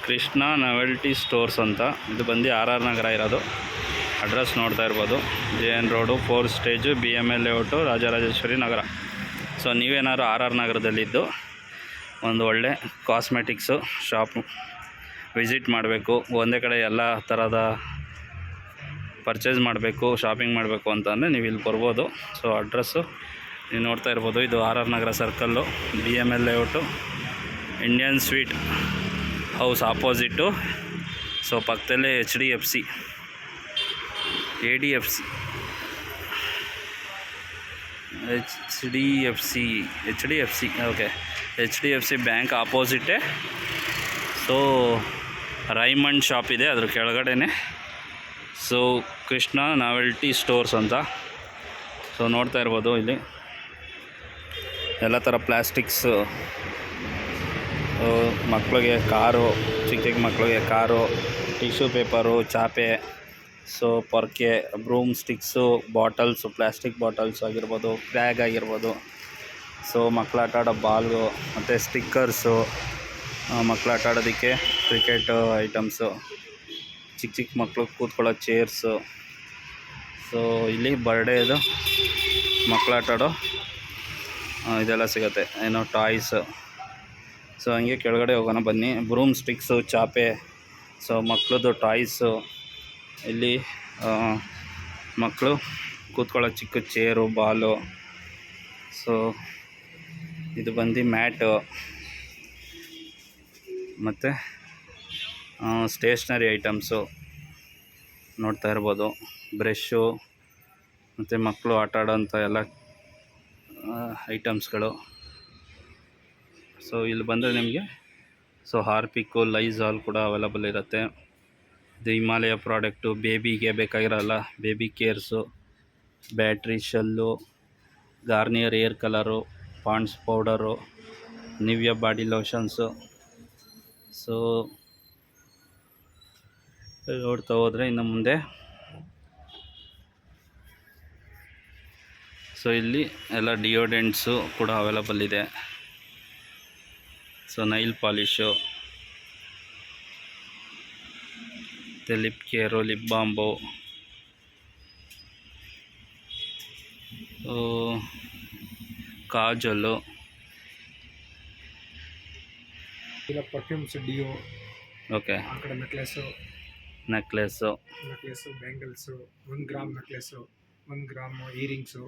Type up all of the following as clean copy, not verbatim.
Krishna novelty stores ಅಂತ. ಇದು ಬಂದು ಆರ್ ನಗರ ಇರೋದು. ಅಡ್ರೆಸ್ ನೋಡ್ತಾ ಇರ್ಬೋದು, JN road, 4th stage, BML layout, Rajarajeshwari Nagar. So ನೀವೇನಾದ್ರು ಆರ್ ನಗರದಲ್ಲಿದ್ದು ಒಂದು ಒಳ್ಳೆ ಕಾಸ್ಮೆಟಿಕ್ಸು ಶಾಪ್ ವಿಸಿಟ್ ಮಾಡಬೇಕು, ಒಂದೇ ಕಡೆ ಎಲ್ಲ ಥರದ ಪರ್ಚೇಸ್ ಮಾಡಬೇಕು, ಶಾಪಿಂಗ್ ಮಾಡಬೇಕು ಅಂತಂದರೆ ನೀವು ಇಲ್ಲಿ ಬರ್ಬೋದು. ಸೊ ಅಡ್ರೆಸ್ಸು ನೀವು ನೋಡ್ತಾ ಇರ್ಬೋದು, ಇದು R Nagar circle, BML layout, Indian sweet house opposite. So ಪಕ್ಕದಲ್ಲೇ HDFC ಓಕೆ, HDFC ಬ್ಯಾಂಕ್ ಆಪೋಸಿಟೇ. ಸೊ ರೈಮಂಡ್ ಶಾಪ್ ಇದೆ ಅದ್ರ ಕೆಳಗಡೆನೆ. ಸೊ ಕೃಷ್ಣ ನಾವೆಲ್ಟಿ ಸ್ಟೋರ್ಸ್ ಅಂತ. ಸೊ ನೋಡ್ತಾ ಇರ್ಬೋದು, ಇಲ್ಲಿ ಎಲ್ಲ ಥರ ಪ್ಲಾಸ್ಟಿಕ್ಸು, ಮಕ್ಕಳಿಗೆ ಕಾರು, ಚಿಕ್ಕ ಮಕ್ಕಳಿಗೆ ಕಾರು, ಟಿಶ್ಯೂ ಪೇಪರು, ಚಾಪೆ, ಸೊ ಪೊರ್ಕೆ, broom sticks, bottles, plastic bottles ಆಗಿರ್ಬೋದು, ಬ್ಯಾಗ್ ಆಗಿರ್ಬೋದು. ಸೊ ಮಕ್ಕಳು ಆಟ ಆಡೋ ಬಾಲು ಮತ್ತು ಸ್ಟಿಕ್ಕರ್ಸು, ಮಕ್ಕಳು ಆಟ ಆಡೋದಕ್ಕೆ ಕ್ರಿಕೆಟು ಐಟಮ್ಸು, ಚಿಕ್ಕ ಮಕ್ಕಳು ಕೂತ್ಕೊಳ್ಳೋ ಚೇರ್ಸು. ಸೊ ಇಲ್ಲಿ ಬರ್ಡೇದು ಮಕ್ಕಳು ಆಟ ಆಡೋ ಇದೆಲ್ಲ ಸಿಗುತ್ತೆ, ಏನೋ ಟಾಯ್ಸು. ಸೊ ಹಂಗೆ ಕೆಳಗಡೆ ಹೋಗೋಣ ಬನ್ನಿ. ಬ್ರೂಮ್ ಸ್ಟಿಕ್ಸು, ಚಾಪೆ, ಸೊ ಮಕ್ಕಳದು ಟಾಯ್ಸು. ಇಲ್ಲಿ ಮಕ್ಕಳು ಕೂತ್ಕೊಳ್ಳೋ ಚಿಕ್ಕ ಚೇರು, ಬಾಲು. ಸೊ ಇದು ಬಂದು ಮ್ಯಾಟು ಮತ್ತು ಸ್ಟೇಷ್ನರಿ ಐಟಮ್ಸು ನೋಡ್ತಾ ಇರ್ಬೋದು, ಬ್ರಷ್ಷು ಮತ್ತು ಮಕ್ಕಳು ಆಟ ಆಡೋಂಥ ಎಲ್ಲ ಐಟಮ್ಸ್ಗಳು. ಸೊ ಇಲ್ಲಿ ಬಂದರೆ ನಿಮಗೆ ಸೊ ಹಾರ್ಪಿಕ್ಕು, ಲೈಝಾಲ್ ಕೂಡ ಅವೈಲಬಲ್ ಇರುತ್ತೆ. ಇದು ಹಿಮಾಲಯ ಪ್ರಾಡಕ್ಟು, ಬೇಬಿಗೆ ಬೇಕಾಗಿರೋಲ್ಲ, baby cares, battery cell, Garnier hair colour, Pond's powder, Nivea body lotions. So ನೋಡ್ತಾ ಹೋದರೆ ಇನ್ನು ಮುಂದೆ ಸೊ ಇಲ್ಲಿ ಎಲ್ಲ ಡಿಯೋಡೆಂಟ್ಸು ಕೂಡ ಅವೈಲಬಲ್ ಇದೆ. ಸೊ ನೈಲ್ ಪಾಲಿಶು ಮತ್ತು ಲಿಪ್ ಕೇರು, ಲಿಪ್ ಬಾಂಬು, ಕಾಜಲ್ಲು, ಇಲ್ಲ ಪರ್ಫ್ಯೂಮ್ಸ್, ಡಿಯೋ, ಓಕೆ, ಆ ಕಡೆ necklace, bangles, 1 gram necklace, 1 gram earrings,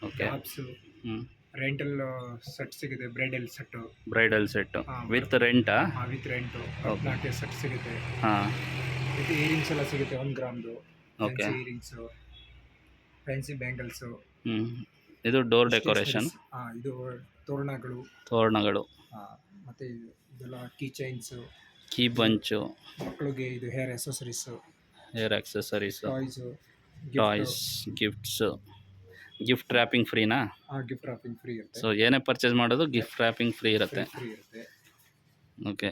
okay, tops, rental set ಸಿಗುತ್ತೆ, ಬ್ರೈಡಲ್ ಸೆಟ್ಟು, ವಿತ್ ರೆಂಟಾ? ವಿತ್ ರೆಂಟು, ಭರತನಾಟ್ಯ ಸೆಟ್ ಸಿಗುತ್ತೆ. ಹಾಂ, ಮತ್ತು ಇಯರಿಂಗ್ಸ್ ಎಲ್ಲ ಸಿಗುತ್ತೆ, 1 ಗ್ರಾಮ್ದು ಓಕೆ, ಇಯರಿಂಗ್ಸು, ಫ್ಯಾನ್ಸಿ ಬ್ಯಾಂಗಲ್ಸು. ಇದು ಡೋರ್ ಡೆಕೋರೇಷನ್, ಇದು ತೋರಣಗಳು, ಮತ್ತು ಇದೆಲ್ಲ ಕೀ ಚೈನ್ಸು, ಕೀ ಬಂಚು, ಮಕ್ಕಳಿಗೆ ಇದು hair accessories, toys, gifts. Gift wrapping ಫ್ರೀನಾ? ಗಿಫ್ಟ್ ರ್ಯಾಪಿಂಗ್ ಫ್ರೀ ಇರುತ್ತೆ. ಸೊ ಏನೇ ಪರ್ಚೇಸ್ ಮಾಡೋದು ಗಿಫ್ಟ್ ರ್ಯಾಪಿಂಗ್ ಫ್ರೀ ಇರುತ್ತೆ. ಓಕೆ,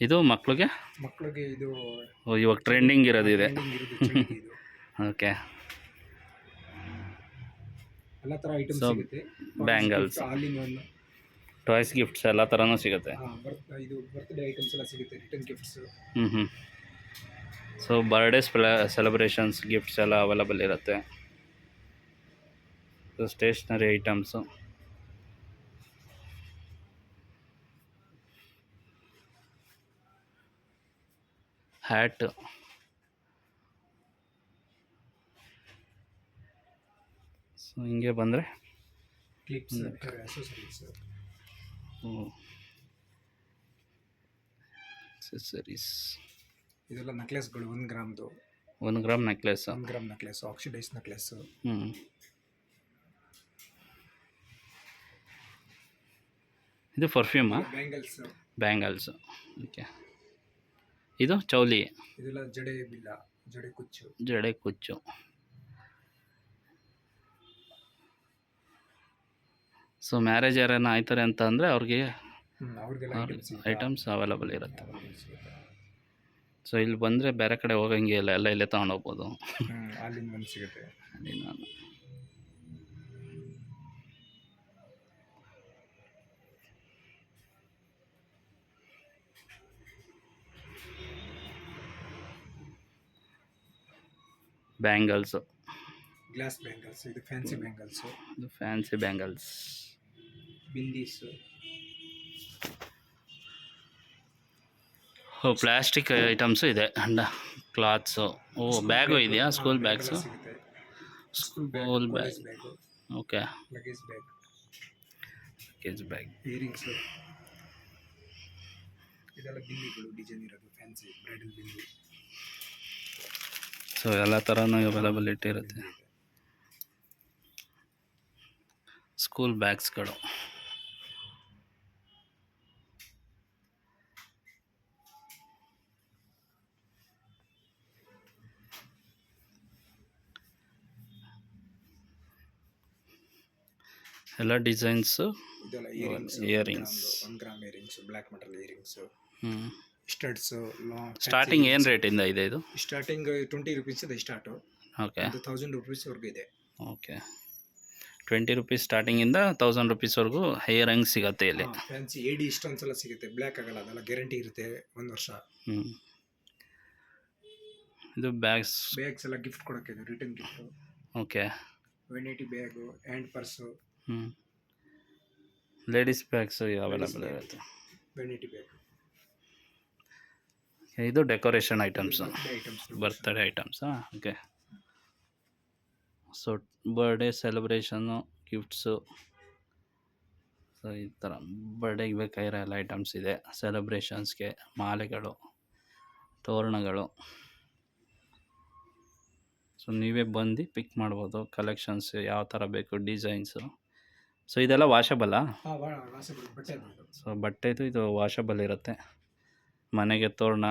ಇದು ಮಕ್ಕಳಿಗೆ ಇದು ಇವಾಗ ಟ್ರೆಂಡಿಂಗ್ ಇರೋದಿದೆ. ಓಕೆ, ಎಲ್ಲ ಥರ ಐಟಮ್ಸ್ ಸಿಗುತ್ತೆ. Bangles, all in one, toys, gifts ಎಲ್ಲ ಥರನೂ ಸಿಗುತ್ತೆ. ಇದು ಬರ್ತ್ಡೇ ಐಟಮ್ಸ್ ಎಲ್ಲ ಸಿಗುತ್ತೆ, return gifts. So birthday celebrations gifts ಎಲ್ಲ ಅವೈಲಬಲ್ ಇರುತ್ತೆ. So stationery items, hat, so ಹಿಂಗೆ ಬಂದರೆ ಕ್ಲಿಪ್ಸ್, ಅಕ್ಸೆಸರೀಸ್, ಇದೆಲ್ಲ ನೆಕ್ಲೆಸ್ಗಳು, 1 ಗ್ರಾಮ್ದು, 1 ಗ್ರಾಮ್ ನೆಕ್ಲೆಸ್, ಆಕ್ಸಿಡೈಸ್ ನೆಕ್ಲೆಸ್ಸು. ಇದು ಪರ್ಫ್ಯೂಮಾ? Bangles, okay. ಇದು ಚೌಲಿ, ಇದೆಲ್ಲ ಜಡೆ ಕುಚ್ಚು. ಸೊ ಮ್ಯಾರೇಜ್ ಯಾರನ್ನ ಆಯ್ತಾರೆ ಅಂತ ಅಂದರೆ ಅವ್ರಿಗೆ ಐಟಮ್ಸ್ ಅವೈಲಬಲ್ ಇರುತ್ತೆ. ಸೊ ಇಲ್ಲಿ ಬಂದರೆ ಬೇರೆ ಕಡೆ ಹೋಗಂಗೆ ಇಲ್ಲ, ಎಲ್ಲ ಇಲ್ಲೇ ತೊಗೊಂಡೋಗ್ಬೋದು. ಅಲ್ಲಿಂದ ಸಿಗುತ್ತೆ. ಬ್ಯಾಂಗಲ್ಸು, ಗ್ಲಾಸ್ ಬ್ಯಾಂಗಲ್ಸ್, ಇದು ಫ್ಯಾನ್ಸಿ ಬ್ಯಾಂಗಲ್ಸು, ಇದು fancy bangles. Bindis, plastic items ಇದೆ, ಅಂಡ ಕ್ಲಾತ್ಸು. ಬ್ಯಾಗು ಇದೆಯಾ? ಸ್ಕೂಲ್ ಬ್ಯಾಗ್ಸು, ಸಿಗುತ್ತೆ. School college bag. Bag, okay, luggage bag, luggage bag. Earrings, ಇದೆಲ್ಲ ಬಿಂದಿಗಳು ಡಿಸೈನ್ ಇರೋದು, ಫ್ಯಾನ್ಸಿ ಬ್ರೈಡಲ್ ಬಿಂದಿ. ಸೊ ಎಲ್ಲ ಥರನೂ ಅವೈಲಬಿಲಿಟಿ ಇರುತ್ತೆ. ಸ್ಕೂಲ್ ಬ್ಯಾಗ್ಸ್ಗಳು, ಎಲ್ಲ ಡಿಸೈನ್ಸು. ಇದೆಲ್ಲ earrings, 1 gram earrings, black metal earrings, ಹ್ಞೂ. Studs, long. ಸ್ಟಾರ್ಟಿಂಗ್ ಏನು ರೇಟಿಂದ ಇದೆ ಇದು? ಸ್ಟಾರ್ಟಿಂಗ್ 20 ರುಪೀಸಿಂದ ಸ್ಟಾರ್ಟು, ಓಕೆ, 1000 ರುಪೀಸ್ವರೆಗೂ ಇದೆ. ಓಕೆ. 20 ರುಪೀಸ್ ಸ್ಟಾರ್ಟಿಂಗಿಂದ 1000 ರುಪೀಸ್ವರೆಗೂ ಇಯರಿಂಗ್ ಸಿಗುತ್ತೆ ಇಲ್ಲಿ. ಫ್ಯಾನ್ಸಿ AD ಇಷ್ಟೊಂದ್ಸಲ ಸಿಗುತ್ತೆ, ಬ್ಲ್ಯಾಕ್ ಆಗಲ್ಲ, ಅದೆಲ್ಲ ಗ್ಯಾರಂಟಿ ಇರುತ್ತೆ 1 ವರ್ಷ. ಹ್ಞೂ. ಇದು ಬ್ಯಾಗ್ಸ್ ಎಲ್ಲ ಗಿಫ್ಟ್ ಕೊಡೋಕ್ಕೆ, return gift. Okay. Vanity bag, hand purse, ಹ್ಞೂ. ಲೇಡೀಸ್ ಬ್ಯಾಗ್ಸು ಅವೈಲಬಲ್ ಇರುತ್ತೆ. Vanity bag. ಇದು ಡೆಕೋರೇಷನ್ ಐಟಮ್ಸು, ಐಟಮ್ಸ್, ಬರ್ತ್ಡೇ ಐಟಮ್ಸಾ? Okay. So birthday celebration, gifts, so ಈ ಥರ ಬರ್ಡೇಗೆ ಬೇಕಾಗಿರೋ ಎಲ್ಲ ಐಟಮ್ಸ್ ಇದೆ. ಸೆಲೆಬ್ರೇಷನ್ಸ್ಗೆ ಮಾಲೆಗಳು, ತೋರಣಗಳು. ಸೊ ನೀವೇ ಬಂದು ಪಿಕ್ ಮಾಡ್ಬೋದು ಕಲೆಕ್ಷನ್ಸ್ ಯಾವ ಥರ ಬೇಕು, ಡಿಸೈನ್ಸು. ಸೊ ಇದೆಲ್ಲ ವಾಷಬಲ್ಲಾ? ಬಟ್ಟೆ. ಸೊ ಬಟ್ಟೆದು ಇದು ವಾಷಬಲ್ ಇರುತ್ತೆ. ಮನೆಗೆ ತೋರಣ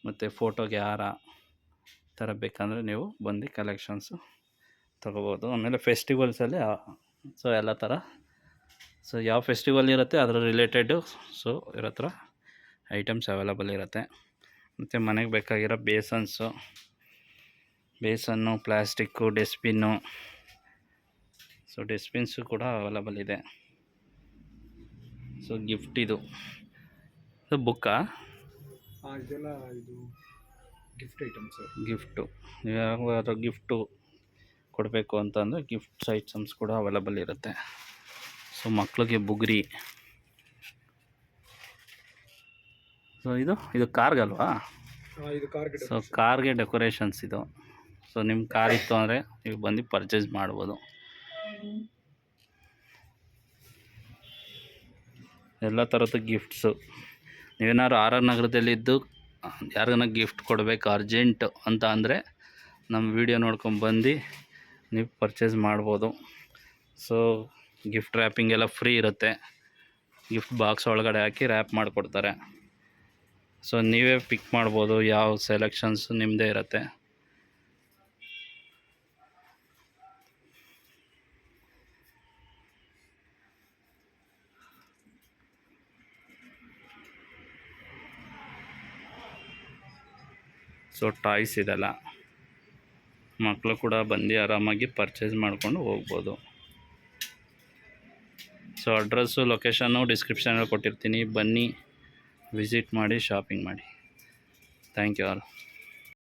ಮತ್ತು ಫೋಟೋಗೆ ಹಾರ ಈ ಥರ ಬೇಕಂದರೆ ನೀವು ಬಂದು ಕಲೆಕ್ಷನ್ಸು ತೊಗೋಬೋದು. ಆಮೇಲೆ ಫೆಸ್ಟಿವಲ್ಸಲ್ಲಿ ಸೊ ಎಲ್ಲ ಥರ, ಸೊ ಯಾವ ಫೆಸ್ಟಿವಲ್ ಇರುತ್ತೆ ಅದರ ರಿಲೇಟೆಡು ಸೊ ಇರೋ ಥರ ಐಟಮ್ಸ್ ಅವೈಲಬಲ್ ಇರುತ್ತೆ. ಮತ್ತು ಮನೆಗೆ ಬೇಕಾಗಿರೋ ಬೇಸನ್ನು, ಪ್ಲಾಸ್ಟಿಕ್ಕು, ಡಸ್ಟ್ಬಿನ್ನು. ಸೊ ಡಸ್ಟ್ಬಿನ್ಸು ಕೂಡ ಅವೈಲಬಲ್ ಇದೆ. ಸೊ ಗಿಫ್ಟ್ ಇದು ಬುಕ್ಕಾ? ಇದೆಲ್ಲ ಇದು ಗಿಫ್ಟ್ ಐಟಮ್ಸು. ಗಿಫ್ಟು ನೀವು ಯಾವಾಗಾದ್ರೂ ಗಿಫ್ಟು ಕೊಡಬೇಕು ಅಂತಂದರೆ ಗಿಫ್ಟ್ಸ್ ಐಟಮ್ಸ್ ಕೂಡ ಅವೈಲಬಲ್ ಇರುತ್ತೆ. ಸೊ ಮಕ್ಕಳಿಗೆ ಬುಗುರಿ. ಸೊ ಇದು ಕಾರ್ಗಲ್ವಾ? ಇದು ಕಾರ್ಗೆ. ಸೊ ಕಾರ್ಗೆ ಡೆಕೋರೇಷನ್ಸ್ ಇದು. ಸೊ ನಿಮ್ಮ ಕಾರ್ ಇತ್ತು ಅಂದರೆ ನೀವು ಬಂದು ಪರ್ಚೇಸ್ ಮಾಡ್ಬೋದು. ಎಲ್ಲ ಥರದ್ದು ಗಿಫ್ಟ್ಸು. ನೀವೇನಾದ್ರು RR ನಗರದಲ್ಲಿದ್ದು ಯಾರಿಗಾನ ಗಿಫ್ಟ್ ಕೊಡಬೇಕು ಅರ್ಜೆಂಟು ಅಂತ ಅಂದರೆ ನಮ್ಮ ವಿಡಿಯೋ ನೋಡ್ಕೊಂಡು ಬಂದು ನೀವು ಪರ್ಚೇಸ್ ಮಾಡ್ಬೋದು. ಸೊ ಗಿಫ್ಟ್ ರ್ಯಾಪಿಂಗ್ ಎಲ್ಲ ಫ್ರೀ ಇರುತ್ತೆ. ಗಿಫ್ಟ್ ಬಾಕ್ಸ್ ಒಳಗಡೆ ಹಾಕಿ ರ್ಯಾಪ್ ಮಾಡಿಕೊಡ್ತಾರೆ. ಸೊ ನೀವೇ ಪಿಕ್ ಮಾಡ್ಬೋದು, ಯಾವ ಸೆಲೆಕ್ಷನ್ಸ್ ನಿಮ್ಮದೇ ಇರುತ್ತೆ. ಸೊ ಟಾಯ್ಸ್ ಇದೆಲ್ಲ ಮಕ್ಕಳು ಕೂಡ ಬಂದು ಆರಾಮಾಗಿ ಪರ್ಚೇಸ್ ಮಾಡ್ಕೊಂಡು ಹೋಗ್ಬೋದು. ಸೊ ಅಡ್ರೆಸ್ಸು, ಲೊಕೇಶನ್ನು ಡಿಸ್ಕ್ರಿಪ್ಷನಲ್ಲಿ ಕೊಟ್ಟಿರ್ತೀನಿ. ಬನ್ನಿ, ವಿಸಿಟ್ ಮಾಡಿ, ಶಾಪಿಂಗ್ ಮಾಡಿ. Thank you all.